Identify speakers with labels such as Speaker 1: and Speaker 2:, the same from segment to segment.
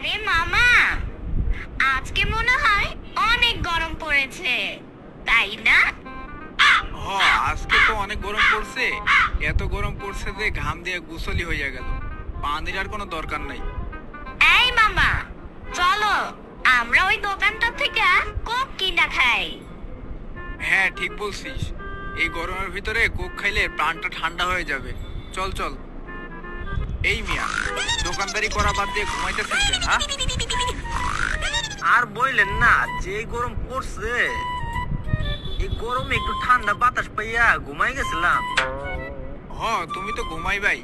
Speaker 1: আরে মামা, আজকে মনে হয় অনেক গরম পড়েছে, তাই না?
Speaker 2: আজকে তো অনেক গরম পড়ছে। এত গরম পড়ছে যে ঘাম দিয়ে গোসলই হইয়া গেল। পানির আর কোনো দরকার নাই।
Speaker 1: এই মামা, চলো আমরা ওই দোকানটা থেকে কোক কিনা খাই।
Speaker 2: হ্যাঁ, ঠিক বলছিস। এই গরমের ভিতরে কোক খাইলে প্রাণটা ঠান্ডা হয়ে যাবে। চল চল। এই মিয়া, দোকানদারি করা বাদ দিয়ে ঘুমাইতেছেন কেন?
Speaker 3: আর বললেন না, যে গরম পড়ছে, এই গরমে একটু ঠান্ডা বাতাস পাইয়া ঘুমাই গেছিলাম।
Speaker 2: তুমি তো ঘুমাই ভাই,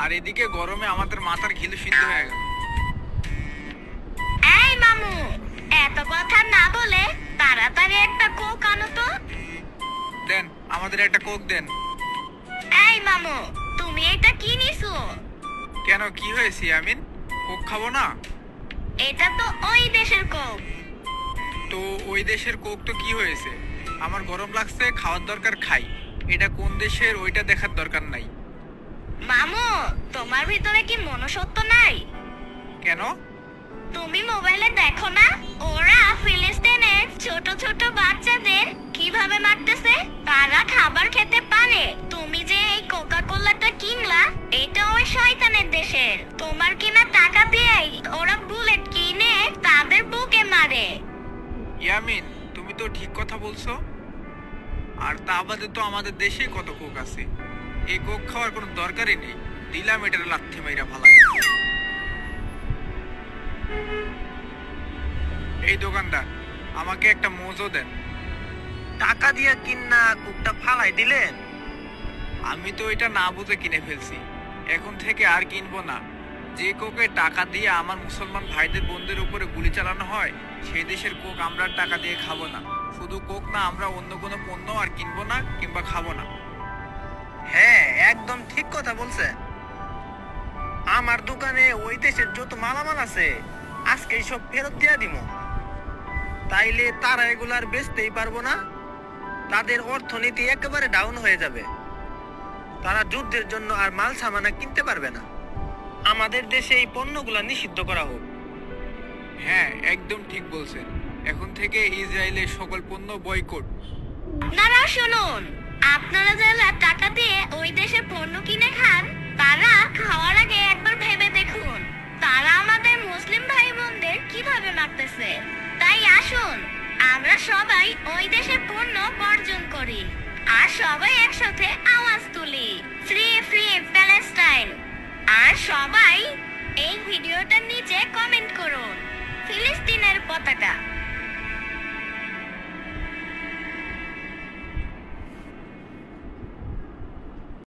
Speaker 2: আর এদিকে গরমে আমাদের মাথার ঘিলু সিদ্ধ হয়ে গেল।
Speaker 1: এই মামু, এত কথা না বলে তাড়াতাড়ি একটা কোক আনো তো।
Speaker 2: দেন, আমাদের একটা কোক দেন।
Speaker 1: এই মামু, তুমি এটা কি নিছো?
Speaker 2: কেন, কি হয়েছে আমিন? কোক খাবো না?
Speaker 1: এটা তো ওই দেশের কোক।
Speaker 2: তো ওই দেশের কোক তো কি হয়েছে? আমার গরম লাগছে, খাওয়ার দরকার খাই। এটা কোন দেশের ওইটা দেখার দরকার নাই।
Speaker 1: মামু, তোমার ভিতরে কি মনুষ্যত্ব নাই?
Speaker 2: কেন?
Speaker 1: তুমি মোবাইলে দেখো না, ওরা ফিলিস্তিনের ছোট ছোট বাচ্চাদের কিভাবে মারতেছে? তারা খাবার খেতে পারে। তুমি যে এই কোকা কোলাটা কিনলা, এটা ওই শয়তানের দেশের। তোমার কিনা টাকা দিয়েই ওরা বুলেট কিনে তাদের বুকে মারে।
Speaker 2: ইয়ামিন, তুমি তো ঠিক কথা বলছো। আর তা বাদে তো আমাদের দেশে কত কোক আছে। এই কোক খাওয়ার কোনো দরকারই নেই। দিলাম এটার লাথি মাইরা ফালাই। এই দোকানদার, আমাকে একটা মোজো দেন।
Speaker 3: টাকা দিয়া কিনা কোকটা ফালাই দিলেন?
Speaker 2: আমি তো এটা না বুঝে কিনে ফেলছি। এখন থেকে আর কিনবো না। যে কোকে টাকা দিয়ে আমার মুসলমান ভাইদের বোনদের উপরে গুলি চালানো হয়, সেই দেশের কোক আমরা আর টাকা দিয়ে খাবো না। শুধু কোক না, আমরা অন্য কোনো পণ্য আর কিনবো না কিংবা খাবো না।
Speaker 3: হ্যাঁ, একদম ঠিক কথা বলছেন। আমার দোকানে ওই দেশের যত মালামাল আছে, আজকে সব ফেরত দিয়া দিব। তাইলে তারা এগুলো আর বেচতেই পারবো না। তাদের অর্থনীতি একেবারে ডাউন হয়ে যাবে। তারা যুদ্ধের জন্য আর মাল সামানা কিনতে পারবে না। আমাদের দেশে এই পণ্যগুলা নিষিদ্ধ করা হোক।
Speaker 2: হ্যাঁ, একদম ঠিক বলছেন। এখন থেকে ইসরায়েলের সকল পণ্য বয়কট।
Speaker 1: আপনারা শুনুন, আপনারা যারা টাকা দিয়ে ওই দেশের পণ্য কিনে খান, তারা খাওয়ার আগে একবার ভেবে দেখুন তারা আমাদের মুসলিম ভাই বোনদের কিভাবে মারতেছে। তাই আসুন, আমরা সবাই ওই দেশের পণ্য বর্জন করি আর সবাই একসাথে আওয়াজ তুলি, ফ্রি ফ্রি প্যালেস্টাইন। আর সবাই এই ভিডিওটার নিচে কমেন্ট করুন ফিলিস্তিনের পতাকা।